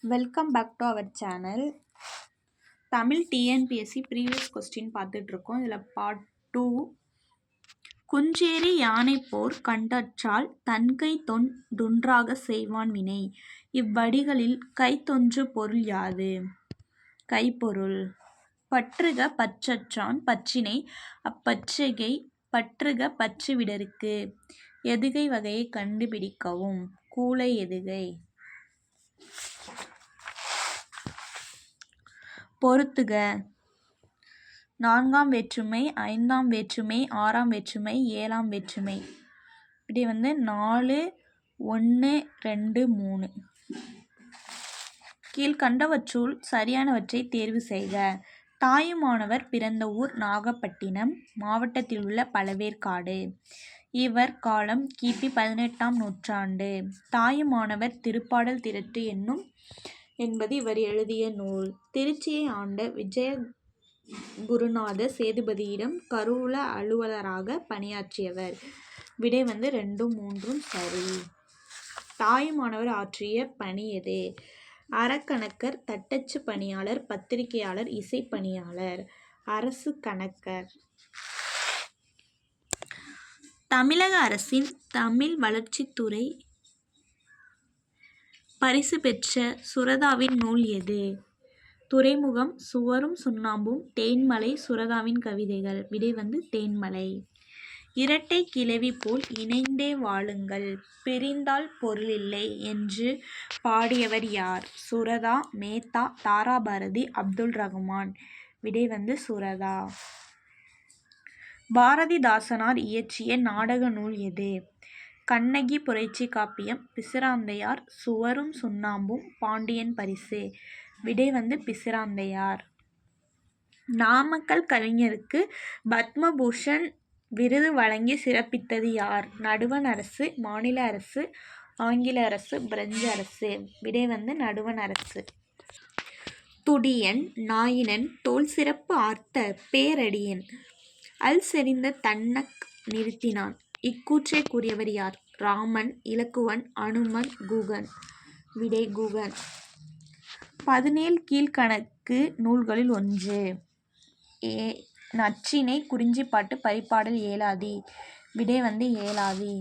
Welcome back to our channel. Tamil TNPSC previous question பார்த்துட்ருக்கோம். இதில் part 2. குஞ்சேறி யானை போர் கண்டற்றால் தன்கை தொன்றாக செய்வான் வினை. இவ்வடிகளில் கைத்தொன்று பொருள் யாது? கைப்பொருள். பற்றுக பற்றற்றான் பற்றினை அப்பற்றிகை பற்றுக பற்று விடற்கு. எதுகை வகையை கண்டுபிடிக்கவும். கூழை எதுகை. பொறுத்துக. 4ஆம் வேற்றுமை, 5ஆம் வேற்றுமை, 6ஆம் வேற்றுமை, 7ஆம் வேற்றுமை. இப்படி 4, 1, 2, 3. கீழ்கண்டவற்றுள் சரியானவற்றை தேர்வு செய்க. தாயுமானவர் பிறந்த ஊர் நாகப்பட்டினம் மாவட்டத்தில் உள்ள பழவேற்காடு. இவர் காலம் கிபி 18ஆம் நூற்றாண்டு. தாயுமானவர் திருப்பாடல் திரட்டு என்பது இவர் எழுதிய நூல். திருச்சியை ஆண்ட விஜயகுருநாத சேதுபதியிடம் கருவூல அலுவலராக பணியாற்றியவர். விடை 2, 3 சரி. தாயுமானவர் ஆற்றிய பணி எது? அறக்கணக்கர், தட்டச்சு பணியாளர், பத்திரிகையாளர், இசைப்பணியாளர். அரசு கணக்கர். தமிழக அரசின் தமிழ் வளர்ச்சித்துறை பரிசு பெற்ற சுரதாவின் நூல் எது? துறைமுகம், சுவரும் சுண்ணாம்பும், தேன்மலை, சுரதாவின் கவிதைகள். விடை தேன்மலை. இரட்டை கிளவி போல் இணைந்தே வாழுங்கள் பிரிந்தால் பொருளில்லை என்று பாடியவர் யார்? சுரதா, மேத்தா, தாராபாரதி, அப்துல் ரகுமான். விடை சுரதா. பாரதிதாசனார் இயற்றிய நாடக நூல் எது? கண்ணகி புரட்சி காப்பியம், பிசிராந்தையார், சுவரும் சுண்ணாம்பும், பாண்டியன் பரிசு. விடை பிசிராந்தையார். நாமக்கல் கவிஞருக்கு பத்மபூஷன் விருது வழங்கி சிறப்பித்தது யார்? நடுவண் அரசு, மாநில அரசு, ஆங்கில அரசு, பிரெஞ்சு அரசு. விடை நடுவண் அரசு. துடியன் நாயினன் தோல் சிறப்பு ஆர்த்த பேரடியன் அல் செறிந்த தன்னக் நிறுத்தினான். இக்கூற்றை கூறியவர் யார்? ராமன், இலக்குவன், அனுமன், குகன். விடை குகன். 17 கீழ்கணக்கு நூல்களில் ஒன்று. நற்றிணை, குறிஞ்சிப்பாட்டு, பரிபாடல், ஏலாதி. விடை ஏலாதி.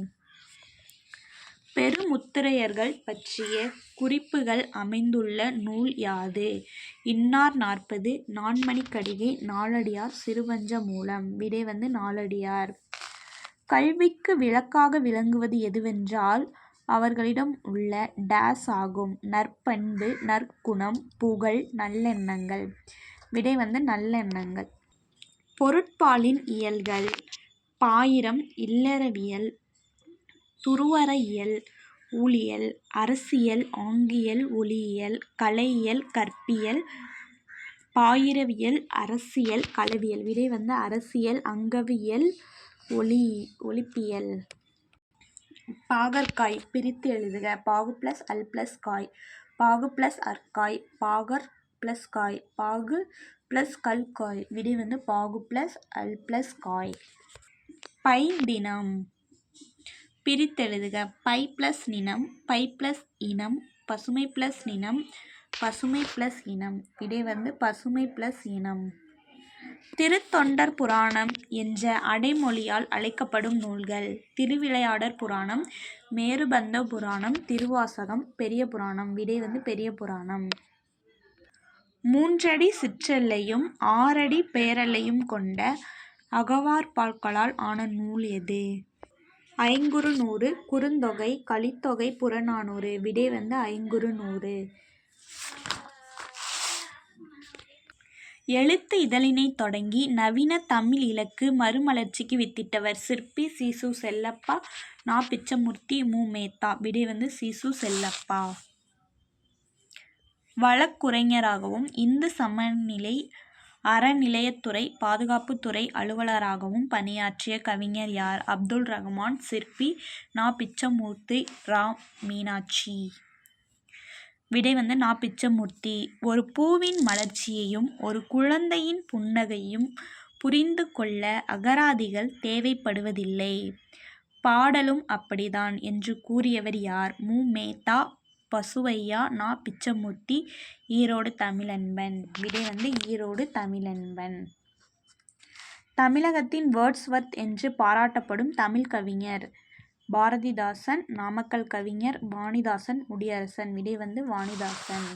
பெருமுத்திரையர்கள் பற்றிய குறிப்புகள் அமைந்துள்ள நூல் யாது? இன்னார் 40, நான்மணிக்கடிகை, நாலடியார், சிறுபஞ்ச மூலம். விடை நாலடியார். கல்விக்கு விளக்காக விளங்குவது எதுவென்றால் அவர்களிடம் உள்ள டேஸ் ஆகும். நற்பண்பு, நற்குணம், புகழ், நல்லெண்ணங்கள். விடை நல்லெண்ணங்கள். பொருட்பாலின் இயல்கள். பாயிரம், இல்லறவியல், துருவற இயல், ஊழியல், அரசியல், ஆங்கியல், ஒளியியல், கலையியல், கற்பியல், பாயிரவியல், அரசியல், களவியல். விடை அரசியல், அங்கவியல், ஒளிப்பியல். பாகற்காய் பிரித்து எழுதுக. பாகு + அல் + காய், பாகு + அற்காய், பாகர் + காய், பாகு + கல் காய். விடை பாகு + அல் + காய். பை தினம் பிரித்தெழுதுக. பை + நிணம், பை + இனம், பசுமை + நிணம், பசுமை + இனம். விடை பசுமை + இனம். திருத்தொண்டர் புராணம் என்ற அடைமொழியால் அழைக்கப்படும் நூல்கள். திருவிளையாடற் புராணம், மேருபந்த புராணம், திருவாசகம், பெரிய புராணம். விடை பெரிய புராணம். 3 அடி சிற்றெல்லையும் 6 அடி பெயரெல்லையும் கொண்ட அகவார்பாக்களால் ஆன நூல் எது? ஐங்குறுநூறு, குறுந்தொகை, கலித்தொகை, புறநானூறு. விடை ஐங்குறுநூறு. எழுத்து இதழினைத் தொடங்கி நவீன தமிழ் இலக்கு மறுமலர்ச்சிக்கு வித்திட்டவர். சிற்பி சீசு செல்லப்பா, நா. பிச்சமூர்த்தி, மு. மேத்தா. விடை சீசு செல்லப்பா. வழக்குரைஞராகவும் இந்து சமநிலை அறநிலையத்துறை பாதுகாப்புத்துறை அலுவலராகவும் பணியாற்றிய கவிஞர் யார்? அப்துல் ரகுமான். சிற்பி நா. பிச்சமூர்த்தி, ரா. மீனாட்சி. விடை நா. பிச்சமூர்த்தி. ஒரு பூவின் மலர்ச்சியையும் ஒரு குழந்தையின் புன்னகையும் புரிந்து கொள்ள அகராதிகள் தேவைப்படுவதில்லை. பாடலும் அப்படித்தான் என்று கூறியவர் யார்? மு. மேத்தா. பசுவையா நா. பிச்சமூர்த்தி. ஈரோடு தமிழன்பன். விடை வந்து ஈரோடு தமிழன்பன். தமிழகத்தின் வேர்ட்ஸ்வர்த் என்று பாராட்டப்படும் தமிழ் கவிஞர். பாரதிதாசன். நாமக்கல் கவிஞர் வாணிதாசன். முடியரசன். விடை வந்து வாணிதாசன்.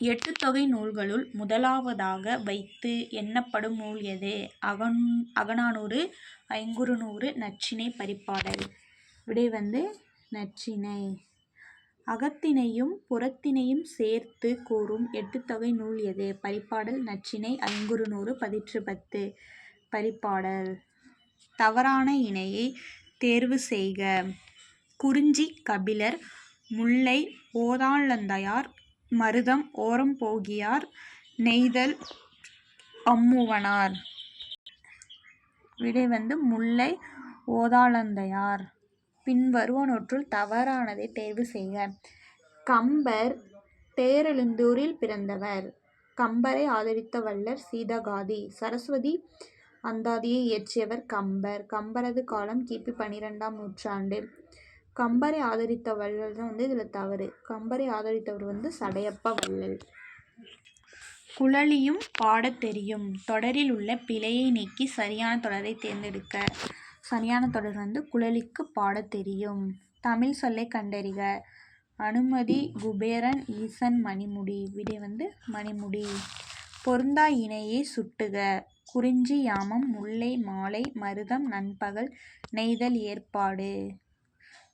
எட்டுத்தொகை நூல்களுள் முதலாவதாக வைத்து எண்ணப்படும் நூல் எது? அகநானூறு, ஐங்குறுநூறு, நற்றிணை, பரிபாடல். விடை வந்து நற்றிணை. அகத்தினையும் புறத்தினையும் சேர்த்து கூறும் எட்டுத்தொகை நூல் எது? பரிபாடல், நற்றிணை, ஐங்குறுநூறு, பதிற்று10. பரிபாடல். தவறான இணையை தேர்வு செய்க. குறிஞ்சி கபிலர், முல்லை ஓதாலந்தையார், மருதம் ஓரம்போகியார், நெய்தல் அம்மூவனார். விடை வந்து முல்லை ஓதாலந்தையார். பின்வருவனவற்றுள் தவறானதை தேர்வு செய்க. கம்பர் தேரெழுந்தூரில் பிறந்தவர். கம்பரை ஆதரித்த வள்ளல் சீதகாதி. சரஸ்வதி அந்தாதியை இயற்றியவர் கம்பர். கம்பரது காலம் கிபி 12ஆம் நூற்றாண்டு. கம்பரை ஆதரித்த வள்ளல் தான் வந்து இதில் தவறு. கம்பரை ஆதரித்தவர் வந்து சடையப்ப வள்ளல். குழலியும் பாடத் தெரியும். தொடரில் உள்ள பிழையை நீக்கி சரியான தொடரை தேர்ந்தெடுக்க. சரியான தொடர் வந்து குழலிக்கு பாடத் தெரியும். தமிழ் சொல்லை கண்டறிக. அனுமதி, குபேரன், ஈசன், மணிமுடி. விடை வந்து மணிமுடி. பொருந்தா இணையை சுட்டுக. குறிஞ்சி யாமம், முல்லை மாலை, மருதம் நண்பகல், நெய்தல் ஏற்பாடு.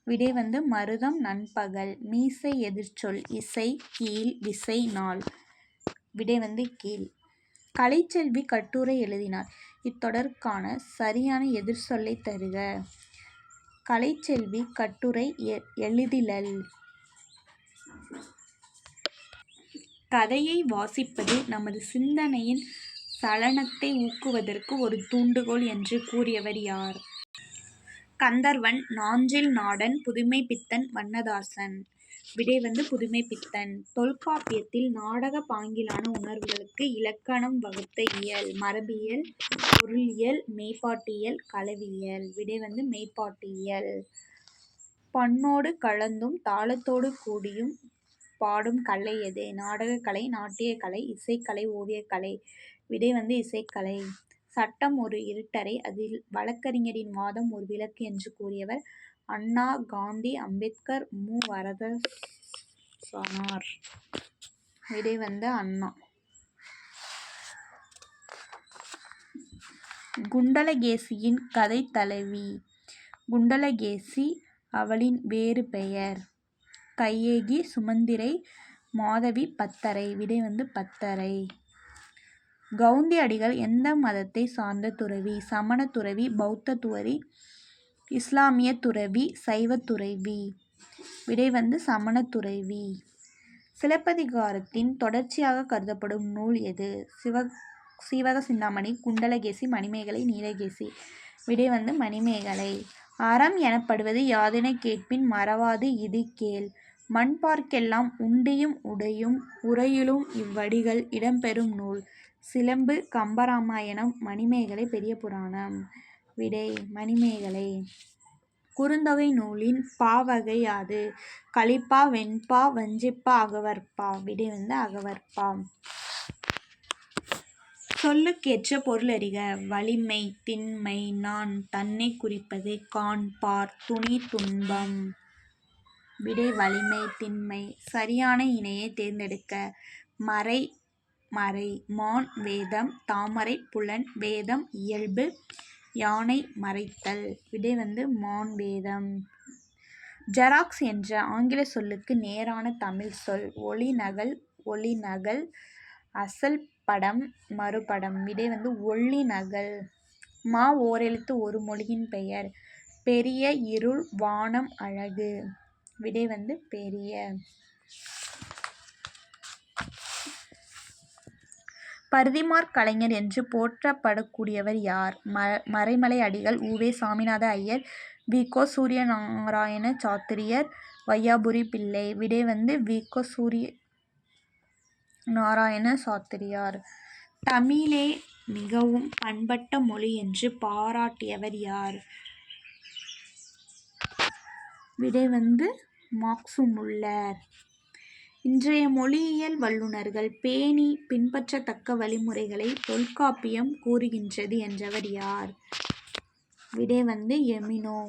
விடை வந்து மருதம் நண்பகல். மீசை எதிர்ச்சொல். இசை, கீழ், விசை, நாள். விடை வந்து கீழ். கலைச்செல்வி கட்டுரை எழுதினார். இத்தொடருக்கான சரியான எதிர்ச்சொல்லை தருக. கலைச்செல்வி கட்டுரை எழுதிலள். கதையை வாசிப்பது நமது சிந்தனையின் சலனத்தை ஊக்குவதற்கு ஒரு தூண்டுகோல் என்று கூறியவர் யார்? கந்தர்வன். நாஞ்சில் நாடன். புதுமைப்பித்தன். வண்ணதாசன். விடை வந்து புதுமைப்பித்தன். தொல்காப்பியத்தில் நாடக பாங்கிலான உணர்வுகளுக்கு இலக்கணம் வகுத்த இயல். மரபியல், பொருளியல், மெய்ப்பாட்டியல், களவியல். விடை வந்து மெய்ப்பாட்டியல். பண்ணோடு கலந்தும் தாளத்தோடு கூடியும் பாடும் கலை எது? நாடகக்கலை, நாட்டியக்கலை, இசைக்கலை, ஓவியக்கலை. விடை வந்து இசைக்கலை. சட்டம் ஒரு இருட்டறை, அதில் வழக்கறிஞரின் வாதம் ஒரு விளக்கு என்று கூறியவர் அண்ணா, காந்தி, அம்பேத்கர், மு. வரதராசனார். விடை வந்து அண்ணா. குண்டலகேசியின் கதை தலைவி. குண்டலகேசி. அவளின் வேறு பெயர். கையேகி, சுமந்திரை, மாதவி, பத்தரை. விடை வந்து பத்தரை. கவுந்தி அடிகள் எந்த மதத்தை சார்ந்த துறவி? சமண துறவி, பௌத்த துறவி, இஸ்லாமிய துறவி, சைவ துறவி. விடை வந்து சமண துறவி. சிலப்பதிகாரத்தின் தொடர்ச்சியாக கருதப்படும் நூல் எது? சீவக சிந்தாமணி, குண்டலகேசி, மணிமேகலை, நீலகேசி. விடை வந்து மணிமேகலை. அறம் எனப்படுவது யாதென கேட்பின் மறவாது இது கேள். மண்பார்க்கெல்லாம் உண்டியும் உடையும் உறையுளும் இவ்வடிகள் இடம்பெறும் நூல். சிலம்பு, கம்பராமாயணம், மணிமேகலை, பெரிய புராணம். விடை மணிமேகலை. குறுந்தொகை நூலின் பாவகை யாது? கலிப்பா, வெண்பா, வஞ்சிப்பா, அகவற்பா. விடை வந்து அகவற்பா. சொல்லுக்கேற்ற பொருளறிக. வலிமை, திண்மை, நான், தன்னை குறிப்பது, காண், பார், துணி, துன்பம். விடை வலிமை, திண்மை. சரியான இணையை தேர்ந்தெடுக்க. மறை, மறை. மான், வேதம். தாமரை, புலன். வேதம், இயல்பு. யானை, மறைத்தல். விடை வந்து மான், வேதம். ஜெராக்ஸ் என்ற ஆங்கில சொல்லுக்கு நேரான தமிழ் சொல். ஒளிநகல், ஒளிநகல். அசல் படம், மறுபடம். விடை வந்து ஒளிநகல். மா ஓரெழுத்து ஒரு மொழியின் பெயர். பெரிய, இருள், வானம், அழகு. விடை வந்து பெரிய. பரிதிமாற் கலைஞர் என்று போற்றப்படக்கூடியவர் யார்? மறைமலை அடிகள், உ. வே. சாமிநாத ஐயர், வி. கோ. சூரியநாராயண சாத்திரியார், வையாபுரி பிள்ளை. விடை வந்து வி. கோ. சூரியநாராயண சாத்திரியார். தமிழே மிகவும் பண்பட்ட மொழி என்று பாராட்டியவர் யார்? விடை வந்து மார்க்சு முல்லர். இன்றைய மொழியியல் வல்லுநர்கள் பேணி பின்பற்றத்தக்க வழிமுறைகளை தொல்காப்பியம் கூறுகின்றது என்றவர் யார்? விடை வந்து எமினோ.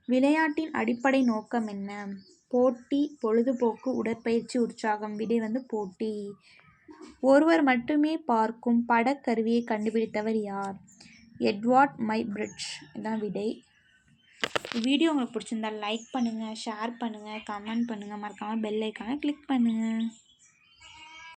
விளையாட்டின் அடிப்படை நோக்கம் என்ன? போட்டி, பொழுதுபோக்கு, உடற்பயிற்சி, உற்சாகம். விடை வந்து போட்டி. ஒருவர் மட்டுமே பார்க்கும் படக்கருவியை கண்டுபிடித்தவர் யார்? எட்வர்ட் மைபிரிட்ஜ். இதான் விடை. வீடியோ உங்களுக்கு பிடிச்சிருந்தா லைக் பண்ணுங்கள், ஷேர் பண்ணுங்கள், கமெண்ட் பண்ணுங்கள், மறக்காமல் பெல் ஐக்கானை கிளிக் பண்ணுங்கள்.